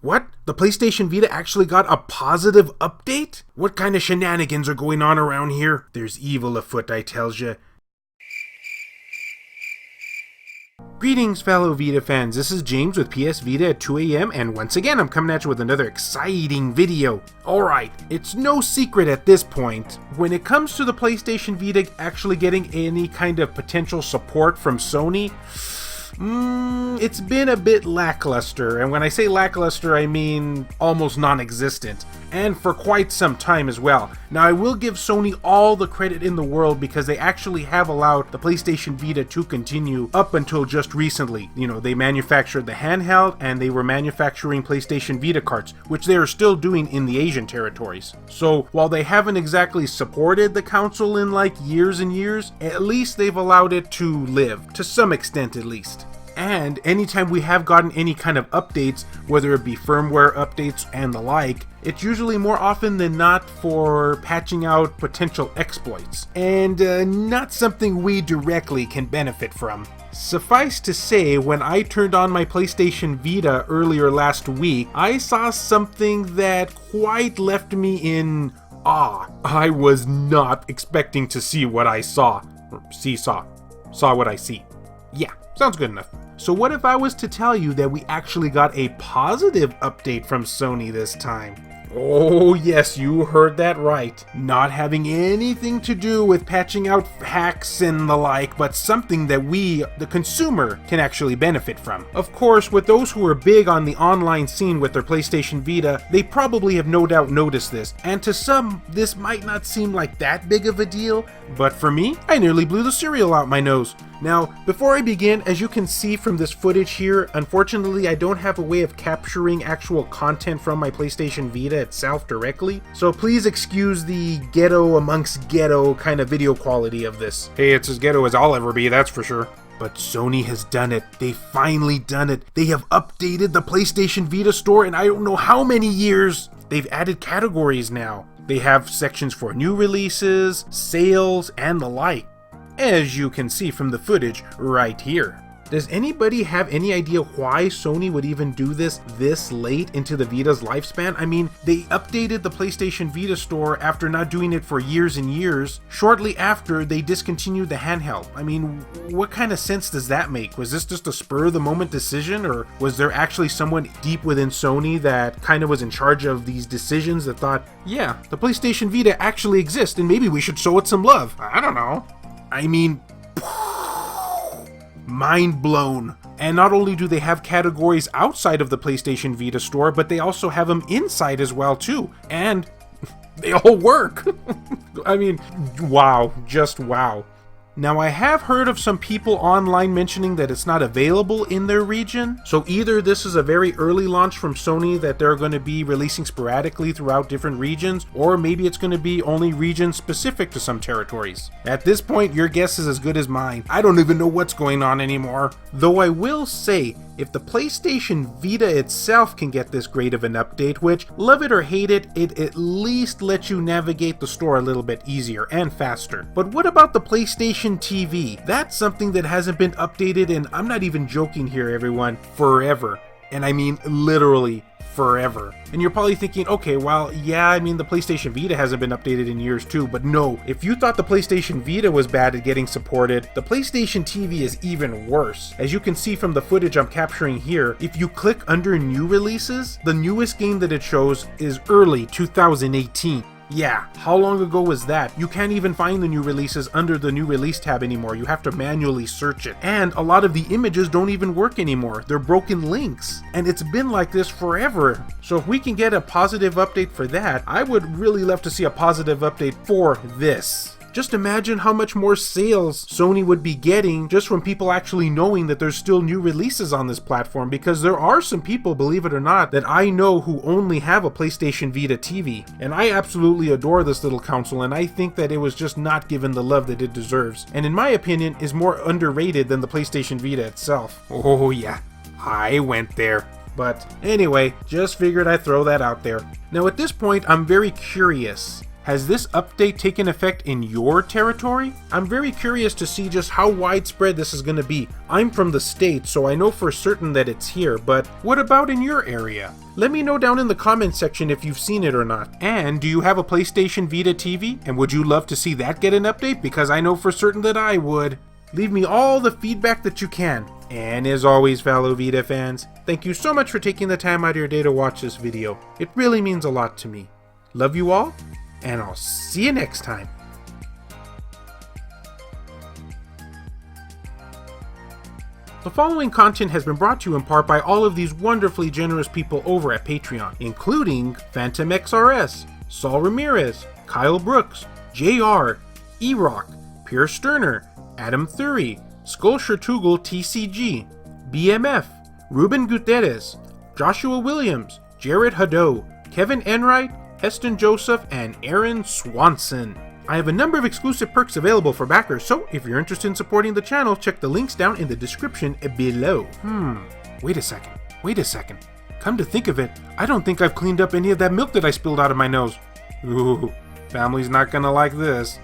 What? The PlayStation Vita actually got a positive update? What kind of shenanigans are going on around here? There's evil afoot, I tells ya. Greetings fellow Vita fans, this is James with PS Vita at 2 AM, and once again I'm coming at you with another exciting video. Alright, it's no secret at this point, when it comes to the PlayStation Vita actually getting any kind of potential support from Sony, it's been a bit lackluster, and when I say lackluster I mean almost non-existent, and for quite some time as well. Now I will give Sony all the credit in the world because they actually have allowed the PlayStation Vita to continue up until just recently. You know, they manufactured the handheld and they were manufacturing PlayStation Vita carts, which they are still doing in the Asian territories. So while they haven't exactly supported the console in like years and years, at least they've allowed it to live, to some extent at least. And anytime we have gotten any kind of updates, whether it be firmware updates and the like, it's usually more often than not for patching out potential exploits, and not something we directly can benefit from. Suffice to say, when I turned on my PlayStation Vita earlier last week, I saw something that quite left me in awe. I was not expecting to see what I saw. Saw what I see. Yeah, sounds good enough. So what if I was to tell you that we actually got a positive update from Sony this time? Oh yes, you heard that right. Not having anything to do with patching out hacks and the like, but something that we, the consumer, can actually benefit from. Of course, with those who are big on the online scene with their PlayStation Vita, they probably have no doubt noticed this, and to some, this might not seem like that big of a deal, but for me, I nearly blew the cereal out my nose. Now, before I begin, as you can see from this footage here, unfortunately I don't have a way of capturing actual content from my PlayStation Vita itself directly, so please excuse the ghetto amongst ghetto kind of video quality of this. Hey, it's as ghetto as I'll ever be, that's for sure. But Sony has done it. They've finally done it. They have updated the PlayStation Vita store in I don't know how many years. They've added categories now. They have sections for new releases, sales, and the like, as you can see from the footage right here. Does anybody have any idea why Sony would even do this late into the Vita's lifespan? I mean, they updated the PlayStation Vita store after not doing it for years and years, shortly after they discontinued the handheld. I mean, what kind of sense does that make? Was this just a spur-of-the-moment decision, or was there actually someone deep within Sony that kind of was in charge of these decisions that thought, yeah, the PlayStation Vita actually exists and maybe we should show it some love? I don't know. I mean, mind blown. And not only do they have categories outside of the PlayStation Vita store, but they also have them inside as well too. And they all work. I mean, wow, just wow. Now I have heard of some people online mentioning that it's not available in their region, so either this is a very early launch from Sony that they're going to be releasing sporadically throughout different regions, or maybe it's going to be only region specific to some territories. At this point, your guess is as good as mine. I don't even know what's going on anymore. Though I will say, if the PlayStation Vita itself can get this great of an update, which, love it or hate it, it at least lets you navigate the store a little bit easier and faster. But what about the PlayStation TV? That's something that hasn't been updated, and I'm not even joking here everyone, forever. And I mean literally forever. And you're probably thinking, okay, well, yeah, I mean the PlayStation Vita hasn't been updated in years too, but no, if you thought the PlayStation Vita was bad at getting supported, the PlayStation TV is even worse. As you can see from the footage I'm capturing here, if you click under new releases, the newest game that it shows is early 2018. Yeah, how long ago was that? You can't even find the new releases under the new release tab anymore. You have to manually search it. And a lot of the images don't even work anymore. They're broken links. And it's been like this forever. So if we can get a positive update for that, I would really love to see a positive update for this. Just imagine how much more sales Sony would be getting just from people actually knowing that there's still new releases on this platform, because there are some people, believe it or not, that I know who only have a PlayStation Vita TV. And I absolutely adore this little console, and I think that it was just not given the love that it deserves. And in my opinion, is more underrated than the PlayStation Vita itself. Oh yeah, I went there. But anyway, just figured I'd throw that out there. Now at this point, I'm very curious. Has this update taken effect in your territory? I'm very curious to see just how widespread this is going to be. I'm from the States, so I know for certain that it's here, but what about in your area? Let me know down in the comments section if you've seen it or not. And do you have a PlayStation Vita TV? And would you love to see that get an update? Because I know for certain that I would. Leave me all the feedback that you can. And as always, fellow Vita fans, thank you so much for taking the time out of your day to watch this video. It really means a lot to me. Love you all, and I'll see you next time. The following content has been brought to you in part by all of these wonderfully generous people over at Patreon, including Phantom XRS, Saul Ramirez, Kyle Brooks, JR, E-Rock, Pierre Sterner, Adam Thury, Skullshertugel TCG, BMF, Ruben Gutierrez, Joshua Williams, Jared Haddo, Kevin Enright, Heston Joseph, and Aaron Swanson. I have a number of exclusive perks available for backers, so if you're interested in supporting the channel, check the links down in the description below. Wait a second. Come to think of it, I don't think I've cleaned up any of that milk that I spilled out of my nose. Ooh, family's not gonna like this.